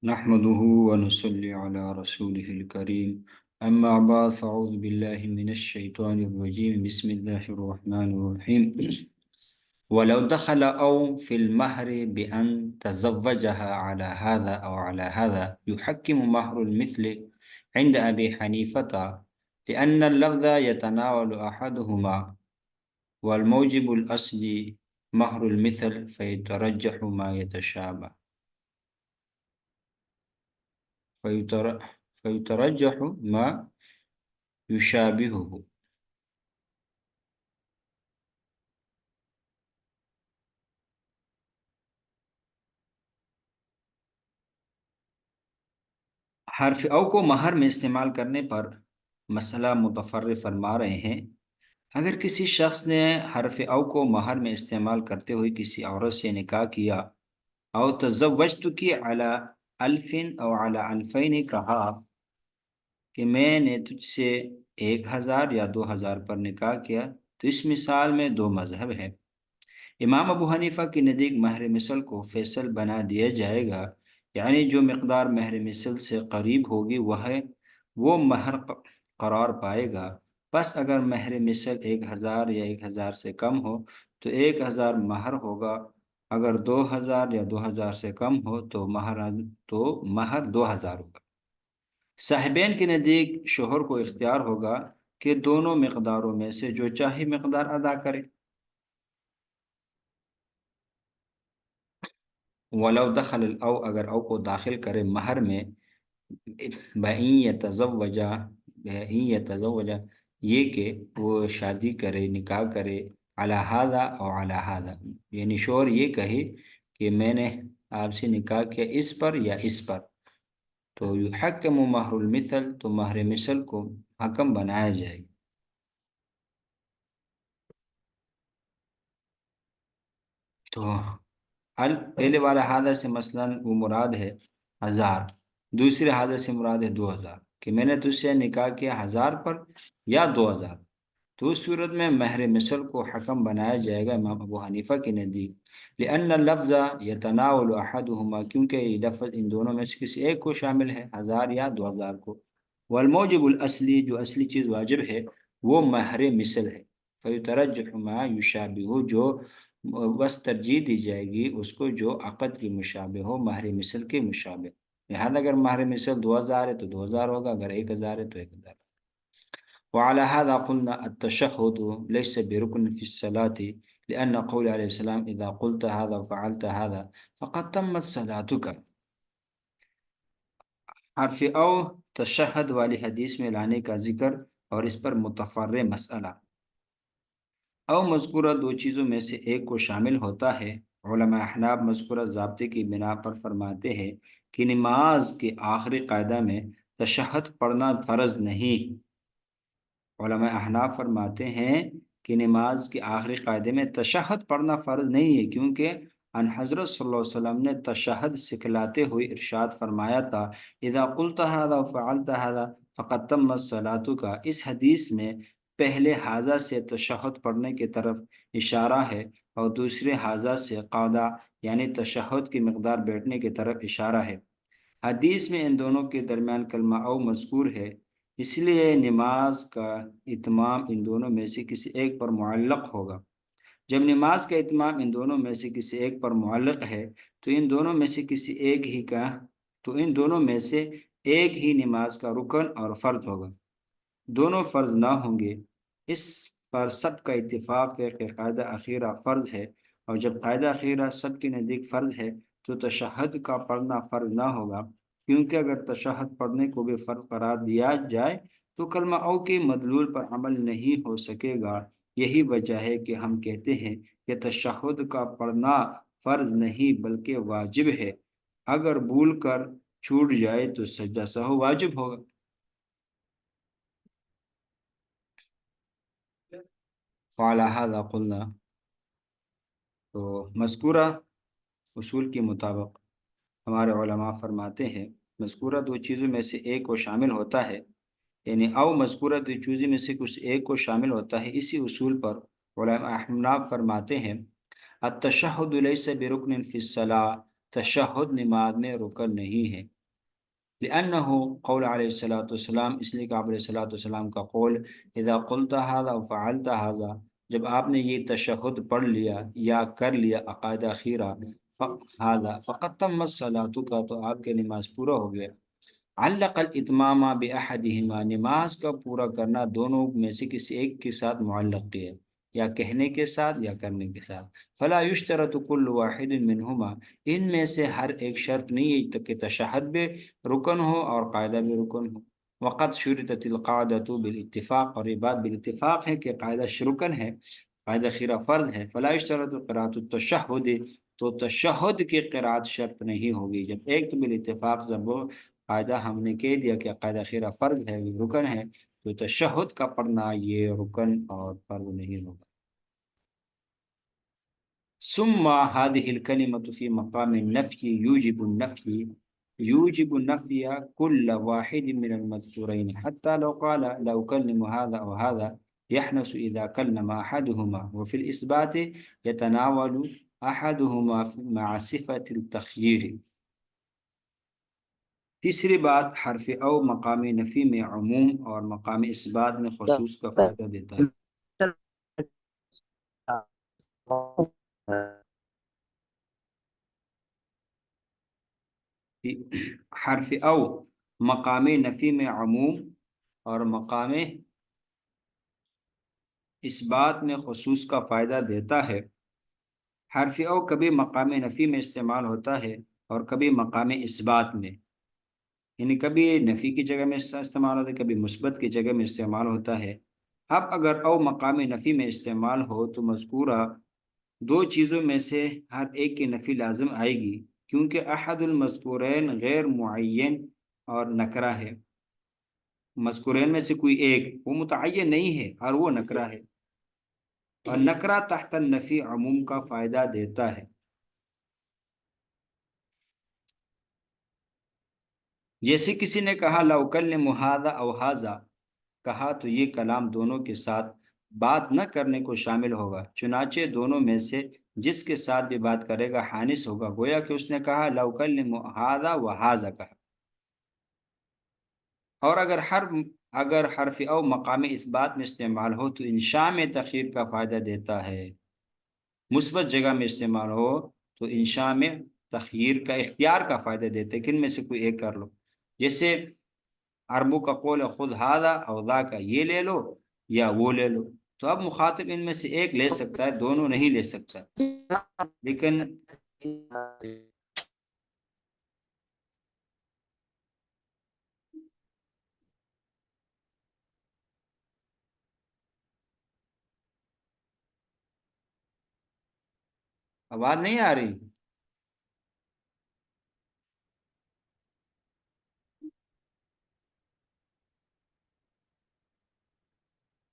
نحمده ونصلي على رسوله الكريم أما بعد فأعوذ بالله من الشيطان الرجيم بسم الله الرحمن الرحيم ولو دخل أو في المهر بأن تزوجها على هذا أو على هذا يحكم مهر المثل عند أبي حنيفة لأن اللفظ يتناول أحدهما والموجب الأصلي مهر المثل فيترجح ما يتشابه فيتر... فيترجح ما يشابهه. حرف او کو مہر میں استعمال کرنے پر مسئلہ متفرع فرما رہے ہیں۔ اگر کسی شخص نے حرف او کو مہر میں استعمال کرتے ہوئے کسی عورت سے نکاح کیا، او تزوجت کی علی الف او علی الفین کہا کہ میں نے تجھ سے 1000 یا 2000 پر نکاح کیا، تو اس مثال میں دو مذہب ہے۔ امام ابو حنیفہ کی نزدیک مہر مثل کو فیصل بنا دیا جائے گا، یعنی جو مقدار مہر مثل سے قریب ہوگی وہ مہر قرار پائے گا۔ بس اگر مہر مثل 1000 یا 1000 سے کم ہو تو 1000 مہر ہوگا، اگر 2000 یا 2000 سے کم ہو تو مہر 2000 ہوگا۔ صاحبین کے نزدیک شوہر کو اختیار ہوگا کہ دونوں مقداروں میں سے جو چاہے مقدار ادا کرے۔ ولو دخل او اگر او کو داخل کرے مہر میں بَإِن يتزوجا یہ کہ وہ شادی کرے، نکاح کرے، علی ھذا او علی ھذا، یعنی شوہر یہ کہے کہ میں نے آپ سے نکاح کیا اس پر یا اس پر، تو یحکم مہر المثل تو مہر مثل کو حکم بنایا جائے گا۔ تو پہلے والا حاضر سے مثلا وہ مراد ہے 1000، دوسرے حاضر سے مراد ہے 2000، کہ میں نے تجھ سے نکاح کیا 1000 پر یا 2000، تو اس صورت میں مہر مثل کو حکم بنایا جائے گا امام ابو حنیفہ کے نزدیک، لأن اللفظ یتناول احدہما، کیونکہ یہ لفظ ان دونوں میں سے کسی ایک کو شامل ہے، 1000 یا 2000 کو، والموجب الاصلی جو اصلی چیز واجب ہے وہ مہر مثل ہے، فیترجح ما یشابہ جو بس ترجیح دی جائے گی اس کو جو عقد کی مشابہ ہو، مہر مثل کے مشابہ، لہذا اگر مہر مثل 2000 ہے تو 2000 ہوگا، اگر 1000 ہے تو 1000۔ وعلى هذا قلنا التشهد ليس بركن في الصلاة، لأن قول عليه السلام إذا قلت هذا وفعلت هذا فقد تمت صلاتك۔ حرف او تشہد والی حدیث میں لانے کا ذکر اور اس پر متفرع مسئلہ۔ او مذکورہ دو چیزوں میں سے ایک کو شامل ہوتا ہے۔ علماء احناف مذکورہ ضابطے کی بنا پر فرماتے ہیں کہ نماز کے آخری قاعدہ میں تشہد پڑھنا فرض نہیں۔ علماء احناف فرماتے ہیں کہ نماز کے آخری قاعدے میں تشہد پڑھنا فرض نہیں ہے، کیونکہ ان حضرت صلی اللہ علیہ وسلم نے تشہد سکھلاتے ہوئے ارشاد فرمایا تھا اذا قلت هذا وفعلت هذا فقد تمت صلاتك۔ اس حدیث میں پہلے حاضہ سے تشہد پڑھنے کی طرف اشارہ ہے اور دوسرے حاضہ سے قعدہ یعنی تشہد کی مقدار بیٹھنے کی طرف اشارہ ہے۔ حدیث میں ان دونوں کے درمیان کلمہ او مذکور ہے، اس لیے نماز کا اتمام ان دونوں میں سے کسی ایک پر معلق ہوگا۔ جب نماز کا اتمام ان دونوں میں سے کسی ایک پر معلق ہے تو ان دونوں میں سے ایک ہی نماز کا رکن اور فرض ہوگا، دونوں فرض نہ ہوں گے۔ اس پر سب کا اتفاق ہے کہ قاعدہ اخیرہ فرض ہے، اور جب قاعدہ اخیرہ سب کے نزدیک فرض ہے تو تشہد کا پڑھنا فرض نہ ہوگا، کیونکہ اگر تشہد پڑھنے کو بھی فرض قرار دیا جائے تو کلمہ او کے مدلول پر عمل نہیں ہو سکے گا۔ یہی وجہ ہے کہ ہم کہتے ہیں کہ تشہد کا پڑھنا فرض نہیں بلکہ واجب ہے، اگر بھول کر چھوٹ جائے تو سجدہ سہو واجب ہوگا۔ فعلی ھذا قلنا، تو مذکورہ اصول کے مطابق ہمارے علماء فرماتے ہیں مذکورہ دو چیزوں میں سے ایک کو شامل ہوتا ہے، یعنی او مذکورہ دو چیزوں میں سے کچھ ایک کو شامل ہوتا ہے۔ اسی اصول پر علماء احناف فرماتے ہیں التشہد لیس برکن فی الصلاۃ، تشہد نماز میں رکن نہیں ہے، لأنه قول علیہ الصلوۃ والسلام، اس لیے کہ آپ علیہ الصلوۃ والسلام کا قول اذا قلت هذا وفعلت هذا، جب آپ نے یہ تشہد پڑھ لیا یا کر لیا عقائد اخیرہ، هذا فقد تمت صلاتک، تو آپ کے نماز پورا ہو گیا۔ علق الاتمام باحدہما، نماز کا پورا کرنا دونوں میں سے کسی ایک کے ساتھ معلق ہے، یا کہنے کے ساتھ یا کرنے کے ساتھ۔ فلا یشترط کل واحد منہما، ان میں سے ہر ایک شرط نہیں ہے کہ تشہد بھی رکن ہو اور قاعدہ بھی رکن ہو۔ وقد شرطت القاعدۃ بالاتفاق، اور یہ بات بالاتفاق ہے کہ قاعدہ رکن ہے، قاعدہ خیرہ فرض ہے۔ فلا یشترط قراءۃ التشہد، تو تشہد کی قرات شرط نہیں ہوگی۔ جب ایک تو بالاتفاق جب وہ قاعدہ ہم نے کہہ دیا کہ قاعدہ خیرہ فرض ہے، رکن ہے، تو تشہد کا پڑھنا یہ رکن اور فرض نہیں ہوگا۔ ثم هذه الكلمة في مقام النفي يوجب النفي كل واحد من المذكورين، حتى لو قال لا أكلم هذا أو هذا يحنث إذا كلم أحدهما، وفي الإثبات يتناول أحدهما مع صفة التخيير۔ تیسری بات، حرف او مقام نفی میں عموم اور مقام اثبات میں خصوص کا فائدہ دیتا ہے۔ حرف او مقام نفی میں عموم اور مقام اثبات میں خصوص کا فائدہ دیتا ہے۔ حرف او کبھی مقام نفی میں استعمال ہوتا ہے اور کبھی مقام اثبات میں، یعنی کبھی نفی کی جگہ میں استعمال ہوتا ہے، کبھی مثبت کی جگہ میں استعمال ہوتا ہے۔ اب اگر او مقام نفی میں استعمال ہو تو مذکورہ دو چیزوں میں سے ہر ایک کی نفی لازم آئے گی، کیونکہ احد المذکورین غیر معین اور نکرہ ہے۔ مذکورین میں سے کوئی ایک وہ متعین نہیں ہے اور وہ نکرہ ہے، اور نکرہ تحت النفی عموم کا فائدہ دیتا ہے۔ جیسے کسی نے کہا لو اکلم ھذا او ھذا، کہا تو یہ کلام دونوں کے ساتھ بات نہ کرنے کو شامل ہوگا، چنانچہ دونوں میں سے جس کے ساتھ بھی بات کرے گا حانث ہوگا، گویا کہ اس نے کہا لو اکلم ھذا و ھذا کہا۔ اور اگر حرف او مقام اثبات میں استعمال ہو تو انشاء میں تخیر کا فائدہ دیتا ہے، مثبت جگہ میں استعمال ہو تو انشاء میں تخیر کا اختیار کا فائدہ دیتے ہیں کہ ان میں سے کوئی ایک کر لو۔ جیسے عربوں کا قول ہے خود ہذا او ذاک، یہ لے لو یا وہ لے لو، تو اب مخاطب ان میں سے ایک لے سکتا ہے، دونوں نہیں لے سکتا۔ لیکن آواز نہیں آ رہی؟